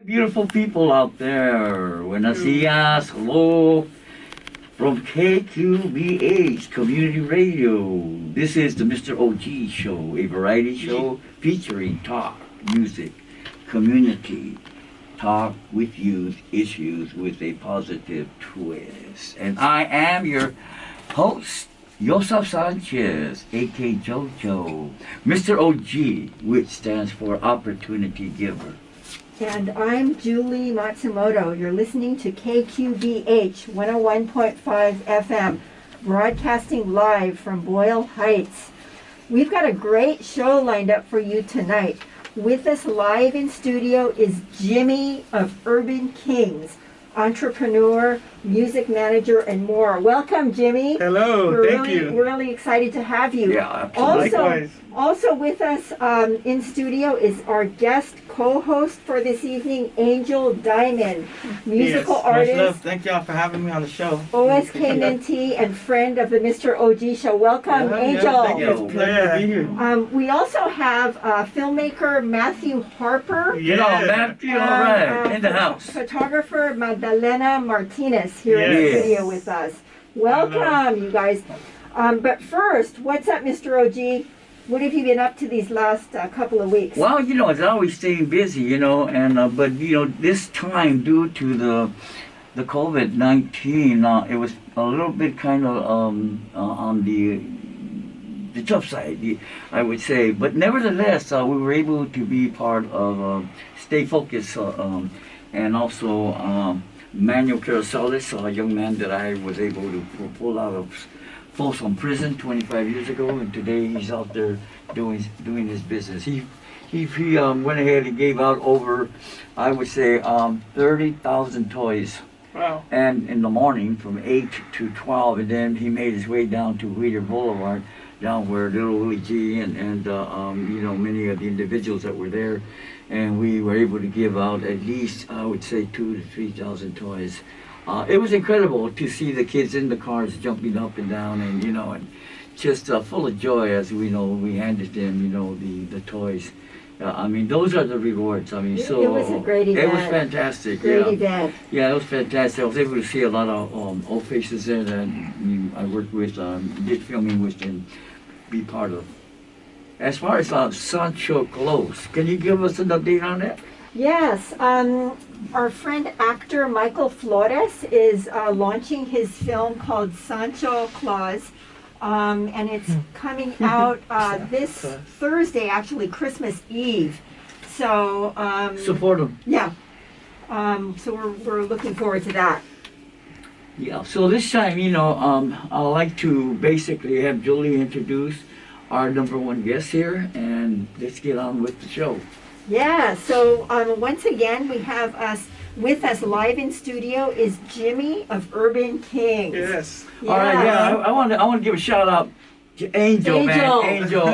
Beautiful people out there. Buenos dias. Hello from KQBH Community Radio. This is the Mr. OG Show, a variety show featuring talk, music, community, talk with youth, issues with a positive twist. And I am your host, Yosef Sanchez, aka JoJo, Mr. OG, which stands for Opportunity Giver. And I'm Julie Matsumoto. You're listening to KQBH 101.5 FM, broadcasting live from Boyle Heights. We've got a great show lined up for you tonight. With us live in studio is Jimmy of Urban Kings, entrepreneur, music manager, and more. Welcome, Jimmy. Hello, thank you. We're really excited to have you. Yeah, absolutely. Likewise. Also with us in studio is our guest co-host for this evening, Angel Diamond, musical Much artist, love. Thank y'all for having me on the show. OSK mentee, and friend of the Mr. OG Show. Welcome, Angel. Thank you. It's a pleasure to be here. We also have filmmaker Matthew Harper. Hello, Matthew, all right, in the house. Photographer Magdalena Martinez here in the Yes. studio with us. Welcome, you guys. But first, what's up, Mr. OG? What have you been up to these last couple of weeks? Well, it's always staying busy, and but this time due to the COVID-19, it was a little bit kind of on the tough side, I would say. But nevertheless, we were able to be part of Stay Focused, and also Manuel Carasalis, a young man that I was able to pull out of Folsom Prison 25 years ago, and today he's out there doing his business. He went ahead and gave out over, I would say, 30,000 toys. Wow. And in the morning from 8 to 12, and then he made his way down to Wheeler Boulevard, down where Little Willie G and many of the individuals that were there, and we were able to give out at least, I would say, 2,000 to 3,000 toys. It was incredible to see the kids in the cars jumping up and down, and and just full of joy as we handed them the toys. Those are the rewards. It was a great event. It was fantastic. Great event. Yeah, it was fantastic. I was able to see a lot of old faces there that I worked with, did filming with, and be part of. As far as Sancho Close, can you give us an update on that? Yes, our friend actor Michael Flores is launching his film called Sancho Claus, and it's coming out this Thursday, actually Christmas Eve. So Support them. yeah, so we're looking forward to that. Yeah. So this time, I'd like to basically have Julie introduce our number one guest here, and let's get on with the show. Yeah, so once again, we have with us live in studio is Jimmy of Urban Kings. Yes. Yeah. All right. Yeah. I want to give a shout out to Angel, man. Angel.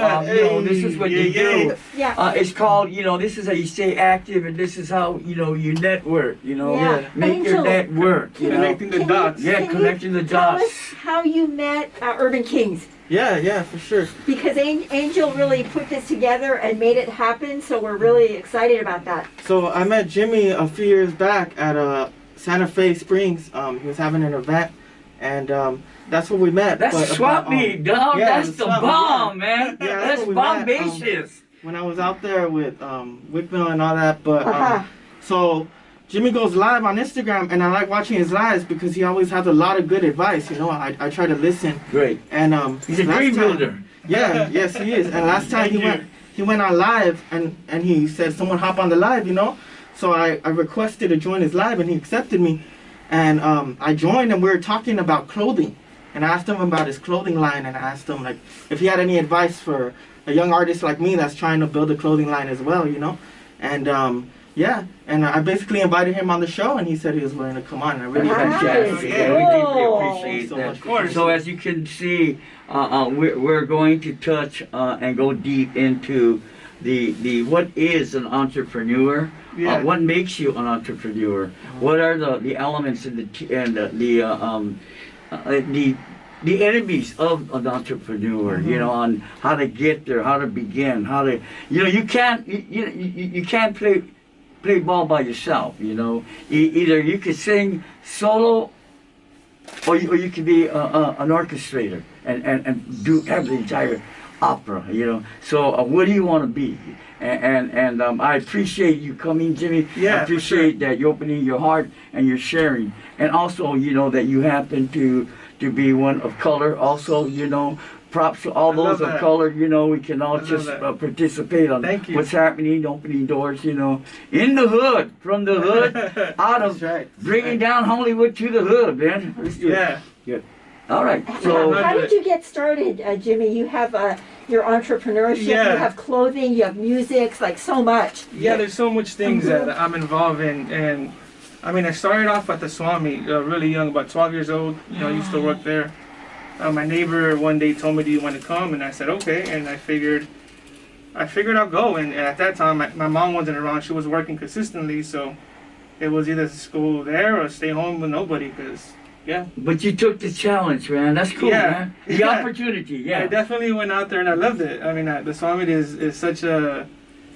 This is what you do. Yeah. It's called. This is how you stay active, and this is how you network. Yeah. Make your Angel, network. Connecting the dots. Yeah, connecting the Tell dots. us how you met Urban Kings. Yeah, for sure. Because Angel really put this together and made it happen, so we're really excited about that. So I met Jimmy a few years back at Santa Fe Springs. He was having an event, and that's where we met. That's Swap Meet, dog. yeah, That's the Swap Meet, bomb, man. Yeah, That's where we bombacious. when I was out there with Wickmill and all that, but so Jimmy goes live on Instagram, and I like watching his lives because he always has a lot of good advice. I try to listen. Great. And He's a dream builder. Yeah, yes he is. And last time he went on live, and he said someone hop on the live, So I requested to join his live, and he accepted me. And I joined, and we were talking about clothing. And I asked him about his clothing line, and I asked him if he had any advice for a young artist like me that's trying to build a clothing line as well, And yeah, and I basically invited him on the show, and he said he was willing to come on. And I really Fantastic. appreciate We it. deeply Cool. appreciate So that. much. Of course. So as you can see, we're going to touch and go deep into the what is an entrepreneur. Yeah. What makes you an entrepreneur? What are the elements and the enemies of an entrepreneur? Mm-hmm. On how to get there, how to begin, how to you can't play play ball by yourself. You know, either you could sing solo, or you could be an orchestrator and do have the entire opera. You know, so what do you want to be? And I appreciate you coming, Jimmy. Yeah, I for appreciate that you're opening your heart and you're sharing, and also you know that you happen to be one of color. Also, you know, props to all I love those of that. color. You know, we can all love just that. participate on Thank you. what's happening, opening doors. You know, in the hood, from the hood, out of That's right. bringing down Hollywood to the hood, man. Let's do it. Yeah. All right. How So did you get started, Jimmy? You have your entrepreneurship, Yeah. you have clothing, you have music, like so much. Yeah, there's so much things that I'm involved in, and I mean, I started off at the Swami really young, about 12 years old. You know, I used to work there. My neighbor one day told me, "Do you want to come?" And I said, "Okay." And I figured I'll go. And at that time, my mom wasn't around; she was working consistently, so it was either school there or stay home with nobody. Because but you took the challenge, man. That's cool, Yeah. man. The Yeah. opportunity, I yeah. definitely went out there and I loved it. I mean, the Swami is such a,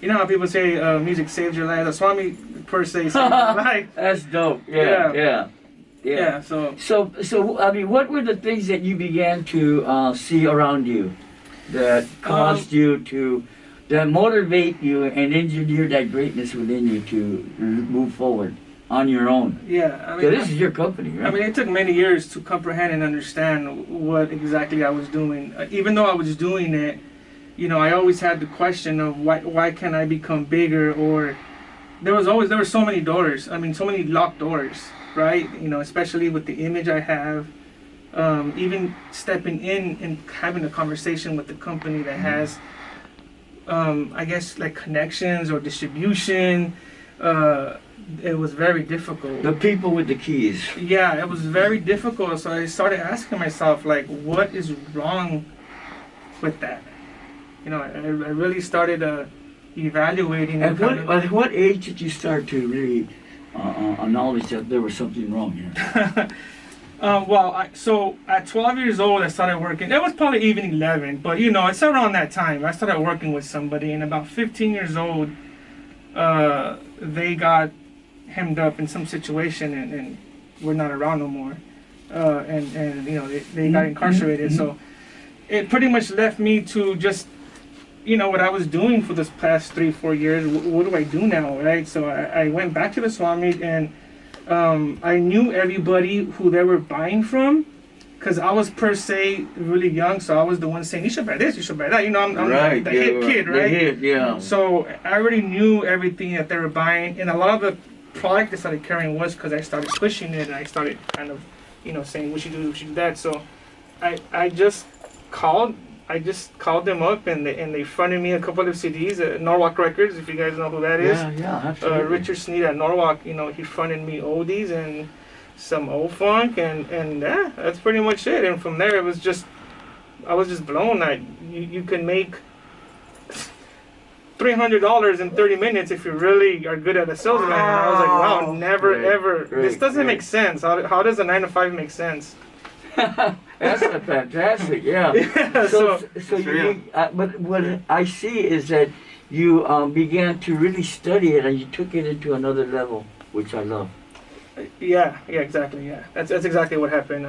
you know how people say music saves your life. The Swami per se saved my life. That's dope. Yeah, Yeah. yeah. Yeah. So So I mean, what were the things that you began to see around you that caused you to, that motivate you and engineer that greatness within you to move forward on your own? yeah, I So mean, this is your company, right? I mean, it took many years to comprehend and understand what exactly I was doing. Even though I was doing it, you know, I always had the question of why can't I become bigger? Or there were so many doors. I mean, so many locked doors, right? You know, especially with the image I have. Even stepping in and having a conversation with the company that has, I guess, like connections or distribution. It was very difficult. The people with the keys. Yeah, it was very difficult. So I started asking myself, like, what is wrong with that? You know, I really started evaluating. At what age did you start to really acknowledge that there was something wrong here? So at 12 years old, I started working. It was probably even 11, but you know, it's around that time. I started working with somebody, and about 15 years old, they got hemmed up in some situation, and we're not around no more. And you know, they got incarcerated. So it pretty much left me to just, you know, what I was doing for this past 3-4 years. What do I do now, right? So I went back to the Swami, and I knew everybody who they were buying from, because I was per se really young, so I was the one saying, you should buy this, you should buy that. You know, I'm Right, the yeah, hit kid, the right? hit, yeah. So I already knew everything that they were buying, and a lot of the product I started carrying was because I started pushing it, and I started kind of, you know, saying we should do this, we should do that. So I just called them up, and they funded me a couple of CDs at Norwalk Records, if you guys know who that is. Yeah, absolutely. Richard Sneed at Norwalk, you know, he funded me oldies and some old funk, and yeah, that's pretty much it. And from there, I was just blown that you can make $300 in 30 minutes if you really are good at a salesman. And I was like, wow, never Great, ever. great, This doesn't great. make sense. How does a 9 to 5 make sense? That's fantastic, yeah. Yeah, So real. you, but what I see is that you began to really study it and you took it into another level, which I love. Yeah, exactly. Yeah, that's exactly what happened.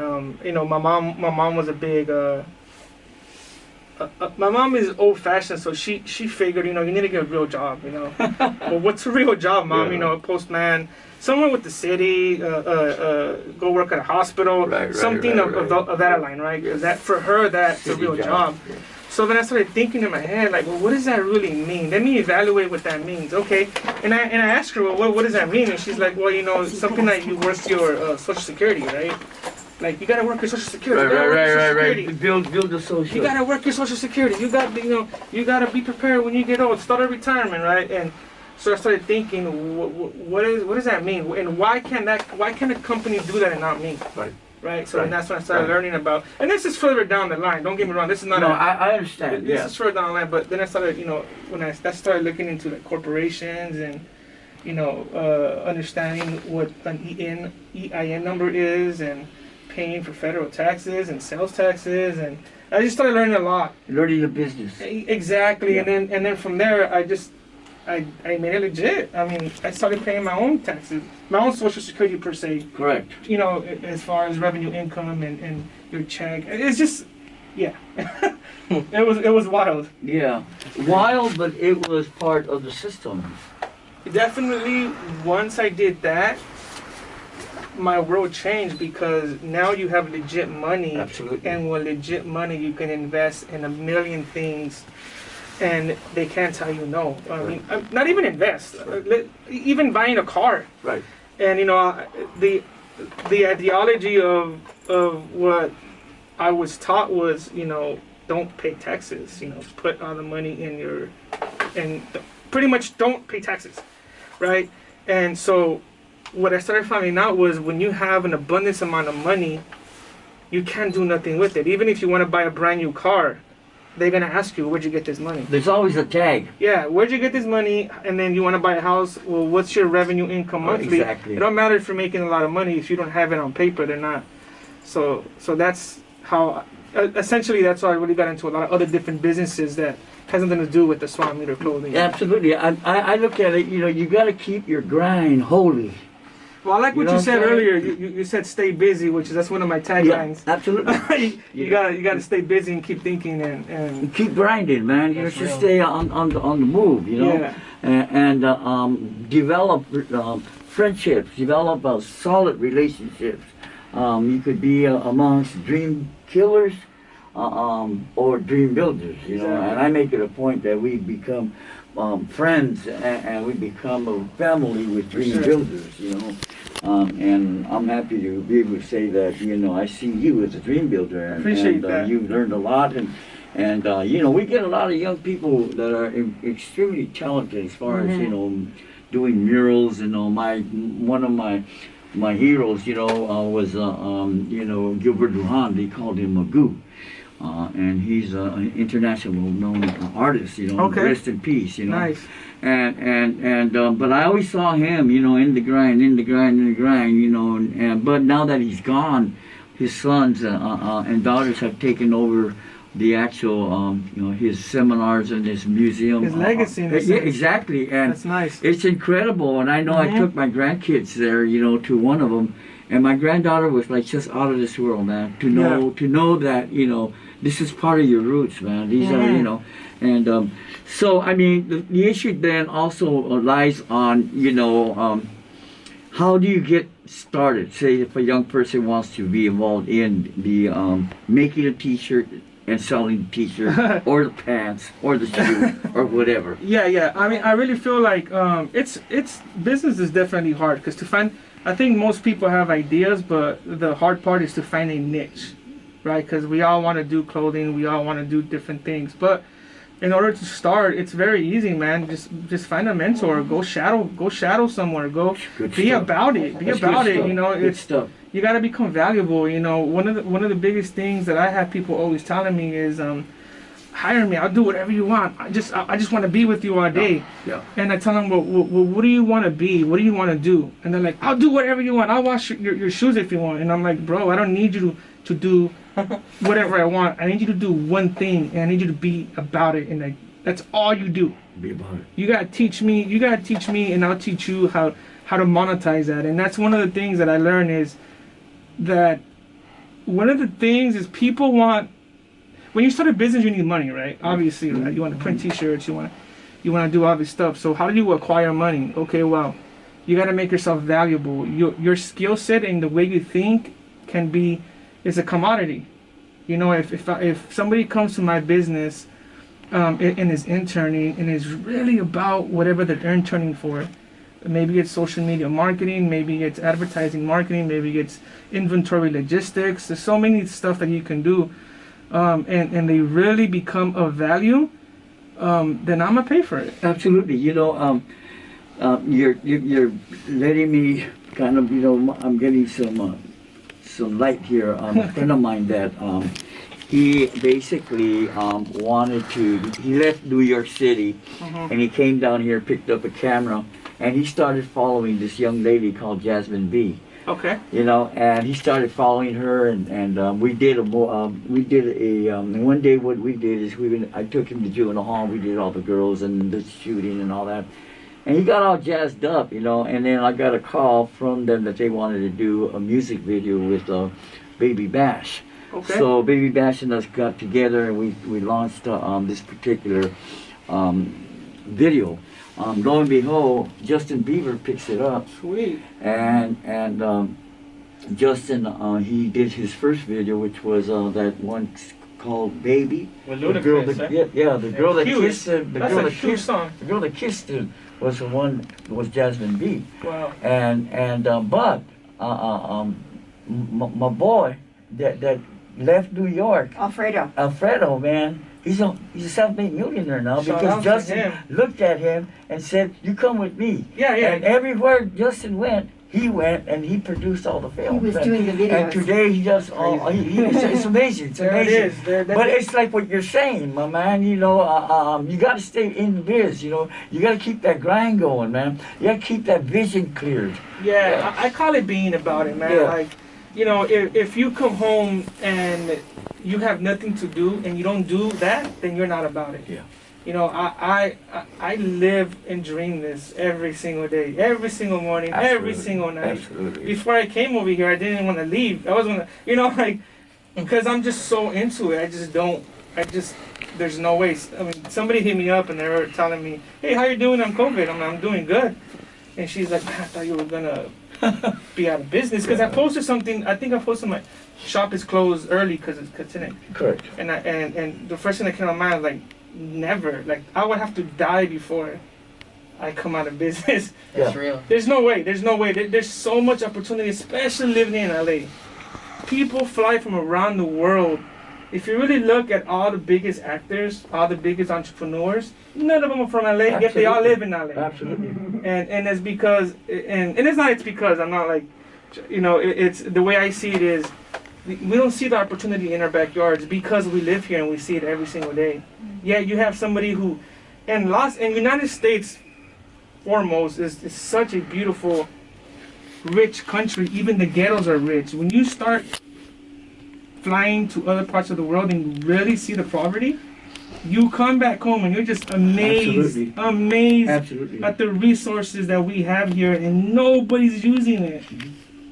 You know, my mom was a big. My mom is old-fashioned, so she figured, you know, you need to get a real job, you know. Well, what's a real job, Mom? Yeah. You know, a postman, somewhere with the city, go work at a hospital, something of that line, right? 'Cause that for her, that's a City real job. Yeah. So then I started thinking in my head, like, well, what does that really mean? Let me evaluate what that means. Okay, and I asked her, well, what does that mean? And she's like, well, you know, something like you work your Social Security, right? Like, you gotta work your Social Security. You gotta work your Social Security. Build the social. You gotta work your Social Security. You gotta be prepared when you get old. Start a retirement, right? And so I started thinking, what does that mean? And why can a company do that and not me? Right. So Right. then that's when I started learning about. And this is further down the line. Don't get me wrong. This is not. No, I understand. This Yeah. is further down the line. But then I started, you know, when I started looking into like corporations and, you know, understanding what an EIN number is and paying for federal taxes and sales taxes, and I just started learning a lot. Learning the business. Exactly. Yeah. And then from there, I just I made it legit. I mean, I started paying my own taxes, my own Social Security per se. Correct. You know, as far as revenue, income, and your check. It's just, yeah. it was wild. Yeah, wild, but it was part of the system. Definitely, once I did that, my world changed because now you have legit money. Absolutely. And with legit money, you can invest in a million things, and they can't tell you no. I mean, not even invest, even buying a car. Right. And you know, the ideology of what I was taught was, you know, don't pay taxes. You know, put all the money in your, and pretty much don't pay taxes, right? And so what I started finding out was when you have an abundance amount of money, you can't do nothing with it. Even if you want to buy a brand new car, they're gonna ask you, where'd you get this money? There's always a tag. Yeah, where'd you get this money? And then you want to buy a house. Well, what's your revenue income monthly? Exactly. It don't matter if you're making a lot of money if you don't have it on paper. They're not. So that's how. Essentially, that's how I really got into a lot of other different businesses that has nothing to do with the smart meter clothing. Absolutely. I look at it. You know, you got to keep your grind holy. Well, I like what know you what said I'm saying? earlier. You said stay busy, which that's one of my taglines. Yeah, absolutely. you gotta stay busy and keep thinking and Keep grinding, man. You That's just real. stay on the move. You know, Yeah. and develop friendships, develop solid relationships. You could be amongst dream killers or dream builders. You know, Exactly. and I make it a point that we become friends and we become a family with dream sure. builders. You know. And I'm happy to be able to say that, you know, I see you as a dream builder. And, Appreciate that. You've learned a lot. And you know, we get a lot of young people that are extremely talented as far as, you know, doing murals. You know, one of my heroes, you know, was, you know, Gilbert Duhan. They called him Magoo. And he's an international known artist, you know, Okay. rest in peace, you know. nice. But I always saw him, you know, in the grind, you know, but now that he's gone, his sons and daughters have taken over the actual, you know, his seminars and his museum. His legacy in a Yeah, sense. exactly, and That's nice. it's incredible. And I know I took my grandkids there, you know, to one of them, and my granddaughter was like just out of this world, man. To know that, you know, this is part of your roots, man. These are, you know, and so I mean, the issue then also lies on, you know, how do you get started? Say if a young person wants to be involved in the making a T-shirt and selling the T-shirt or the pants or the shoe or whatever. Yeah. I mean, I really feel like it's business is definitely hard because to find. I think most people have ideas, but the hard part is to find a niche, right? Because we all want to do clothing, we all want to do different things, but in order to start, it's very easy, man. Just find a mentor, go shadow somewhere, Good be stuff. about it, That's good stuff. You know, Good stuff. you gotta become valuable. You know, one of the biggest things that I have people always telling me is, hire me, I'll do whatever you want. I just want to be with you all day. Yeah. And I tell them, well, what do you want to be? What do you want to do? And they're like, I'll do whatever you want. I'll wash your shoes if you want. And I'm like, bro, I don't need you to do whatever I want. I need you to do one thing, and I need you to be about it. And like, that's all you do. Be about it. You gotta teach me, and I'll teach you how to monetize that. And that's one of the things that I learned is that one of the things is people want. When you start a business, you need money, right? Obviously, right? You want to print T-shirts, you want to do all this stuff. So how do you acquire money? Okay, well, you got to make yourself valuable. Your skill set and the way you think is a commodity. You know, if somebody comes to my business and is interning and is really about whatever they're interning for, maybe it's social media marketing, maybe it's advertising marketing, maybe it's inventory logistics. There's so many stuff that you can do. And they really become of value, then I'm gonna pay for it. Absolutely. You know, you're letting me kind of, you know, I'm getting some light here. A friend of mine that he basically he left New York City and he came down here, picked up a camera, and he started following this young lady called Jasmine B. Okay. You know, and he started following her, and we did one day what we did is I took him to juvenile hall. We did all the girls and the shooting and all that, and he got all jazzed up, you know. And then I got a call from them that they wanted to do a music video with Baby Bash. Okay. So Baby Bash and us got together, and we launched this particular video. Lo and behold, Justin Bieber picks it up. Sweet. And Justin, he did his first video, which was that one called "Baby." With The girl Ludacris, that, eh? yeah, the girl that Huge. kissed him. That's a huge song. The girl that kissed him was the one was Jasmine B. Wow. But my boy that left New York, Alfredo, man, he's a self-made millionaire now Shout out because to Justin him. looked at him and said, "You come with me." Yeah, yeah. And everywhere Justin went, he went and he produced all the films. He was doing the videos. And today he does it's amazing. It's There it amazing. is. There- But it's like what you're saying, my man. You know, you got to stay in the biz. You know, you got to keep that grind going, man. You got to keep that vision cleared. Yeah, I call it being about it, man. Yeah. Like, you know, if you come home and you have nothing to do and you don't do that, then you're not about it. Yeah. You know, I live and dream this every single day, every single morning, every Absolutely. single night. Absolutely. Before I came over here, I didn't want to leave. I was gonna, you know, like, because I'm just so into it. There's no way. I mean, somebody hit me up and they were telling me, "Hey, how you doing on COVID?" I'm doing good. And she's like, "Man, I thought you were gonna be out of business." Because I posted something. I think I posted my shop is closed early because it's today. Correct. And the first thing that came to my mind was like, never. Like, I would have to die before I come out of business. That's real. There's no way. There's so much opportunity, especially living in LA. People fly from around the world. If you really look at all the biggest actors, all the biggest entrepreneurs, none of them are from LA, yet they all live in LA. Absolutely. And it's because, and it's because, I'm not like, you know, it's the way I see it is, we don't see the opportunity in our backyards because we live here and we see it every single day. Yeah, you have somebody who, and United States foremost is such a beautiful, rich country. Even the ghettos are rich. When you start flying to other parts of the world and you really see the poverty, you come back home and you're just amazed, Absolutely. Absolutely. at the resources that we have here, and nobody's using it.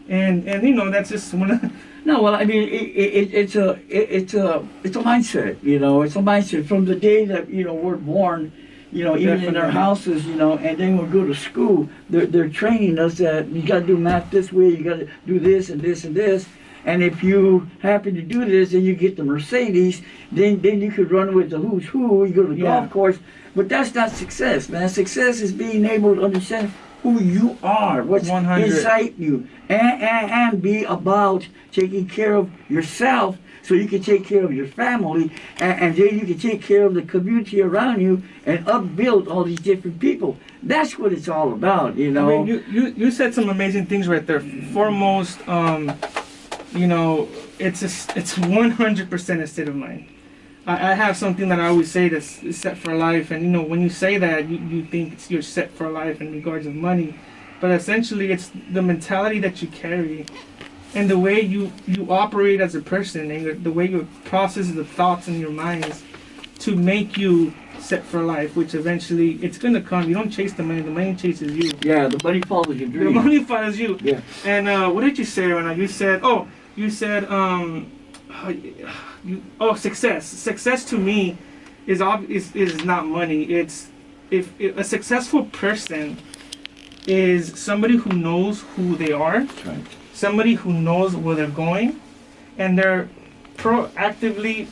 And you know, that's just one of. No, well, I mean, it's a mindset. You know, it's a mindset from the day that we're born. You know, even in our houses, you know, and then we go to school. They're training us that you got to do math this way. You got to do this and this and this. And if you happen to do this and you get the Mercedes, then you could run with the who's who. You go to the golf course, but that's not success, man. Success is being able to understand who you are, what's 100. inside you, and be about taking care of yourself so you can take care of your family, and then you can take care of the community around you and upbuild all these different people. That's what it's all about, you know. I mean, you said some amazing things right there. Foremost, you know, it's 100% a state of mind. I have something that I always say that's set for life, and you know, when you say that, you think you're set for life in regards of money, but essentially it's the mentality that you carry, and the way you operate as a person, and the way you process the thoughts in your minds to make you set for life, which eventually it's gonna come. You don't chase the money chases you. Yeah, the money follows your The dream. money follows you. Yeah. And what did you say, Rana? You said success. Success to me is not money. It's if a successful person is somebody who knows who they are, That's right. somebody who knows where they're going, and they're proactively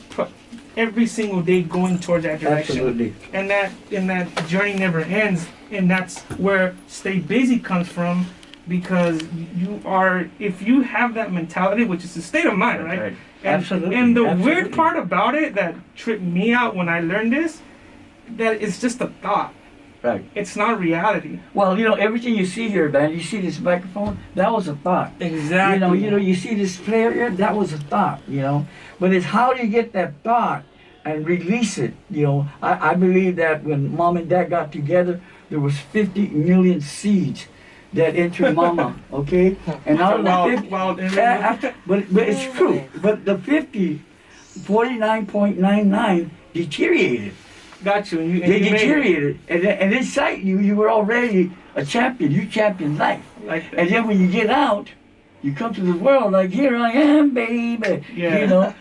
every single day going towards that direction. Absolutely. And that journey never ends, and that's where stay busy comes from, because if you have that mentality, which is a state of mind, right? Right. And, Absolutely. and the Absolutely. weird part about it that tripped me out when I learned this, that it's just a thought. Right. It's not reality. Well, you know, everything you see here, man, you see this microphone, that was a thought. Exactly. You know, you see this player here, that was a thought, you know. But it's how do you get that thought and release it, you know. I believe that when mom and dad got together, there was 50 million seeds that entered mama, okay? And out of the 50, but it's true. But the 49.99 deteriorated. Got you. And They you made it. deteriorated, and inside you were already a champion. You championed life. Like that. And then when you get out, you come to the world like, here I am, baby. Yeah. You know,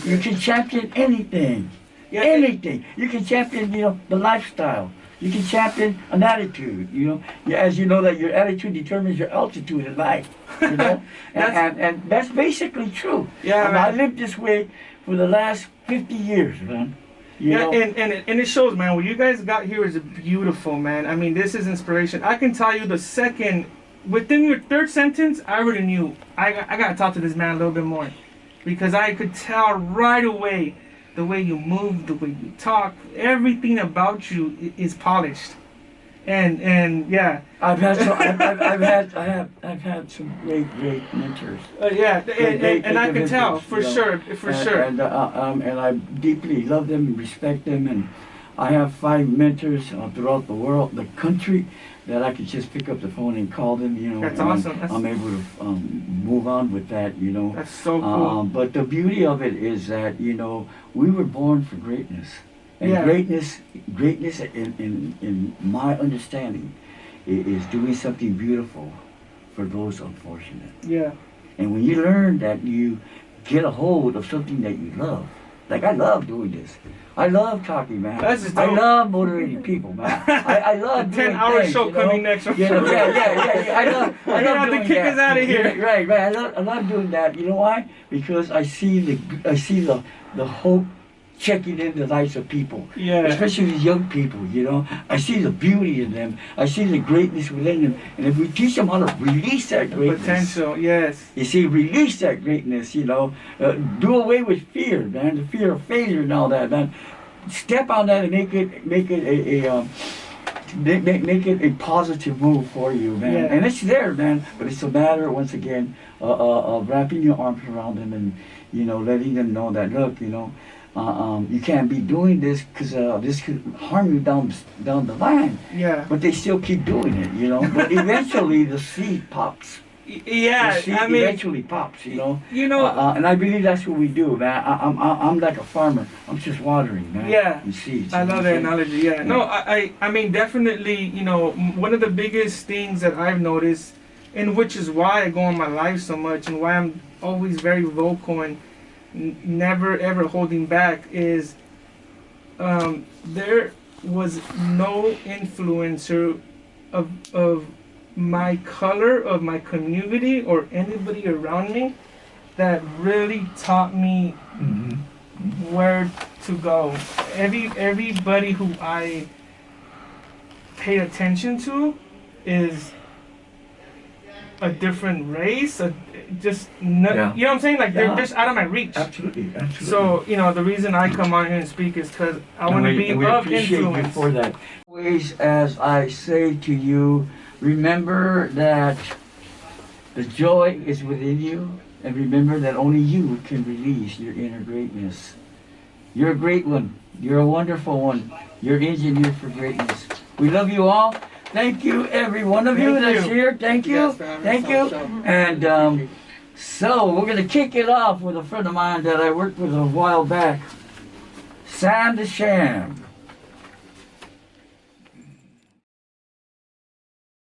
you can champion anything. Yeah. Anything. You can champion, the lifestyle. You can champion an attitude, As you know that your attitude determines your altitude in life, and that's basically true. Yeah, I lived this way for the last 50 years, man. You know? And it shows, man. What you guys got here is beautiful, man. I mean, this is inspiration. I can tell you within your third sentence, I already knew I got to talk to this man a little bit more, because I could tell right away the way you move, the way you talk, everything about you is polished. And yeah, I've had some great mentors. and I can tell for sure. And I deeply love them and respect them, and I have 5 mentors throughout the world, the country, that I could just pick up the phone and call them. That's and awesome. I'm able to move on with that. That's so cool. But the beauty of it is that we were born for greatness. And Yeah. greatness in my understanding is doing something beautiful for those unfortunate. Yeah. And when you learn that you get a hold of something that you love, like I love doing this. I love talking, man. That's just I dope. love motivating people, man. I love doing 10-hour things, show coming next. Yeah. I love You're gonna have to doing kick that. us out of here. Right. I love doing that. You know why? Because I see the hope checking in the lives of people, Yeah. especially these young people. I see the beauty in them. I see the greatness within them, and if we teach them how to release that greatness, Potential. Yes. you see, release that greatness. Do away with fear, man. The fear of failure and all that, man. Step on that and make it a positive move for you, man. Yeah. And it's there, man. But it's a matter, once again, of wrapping your arms around them and letting them know that, look, you can't be doing this because this could harm you down the line. Yeah. But they still keep doing it, But eventually the seed pops. Yeah. The seed I mean, eventually pops, and I believe that's what we do, man. I'm like a farmer. I'm just watering, man. Yeah. And seeds. I love that saying? analogy. Yeah. No, I mean, definitely, one of the biggest things that I've noticed, and which is why I go on my live so much and why I'm always very vocal and never ever holding back, is there was no influencer of my color, of my community, or anybody around me that really taught me where to go. Everybody who I pay attention to is a different race, Yeah. you know what I'm saying? Like they're Yeah. just out of my reach. Absolutely. So the reason I come on here and speak is because I want to be we of appreciate you influence. for that. Always, as I say to you, remember that the joy is within you, and remember that only you can release your inner greatness. You're a great one. You're a wonderful one. You're engineered for greatness. We love you all. Thank you, every one of you Thank that's you. here. Thank you. for having Thank us you. on the show. And so we're going to kick it off with a friend of mine that I worked with a while back, Sam the Sham.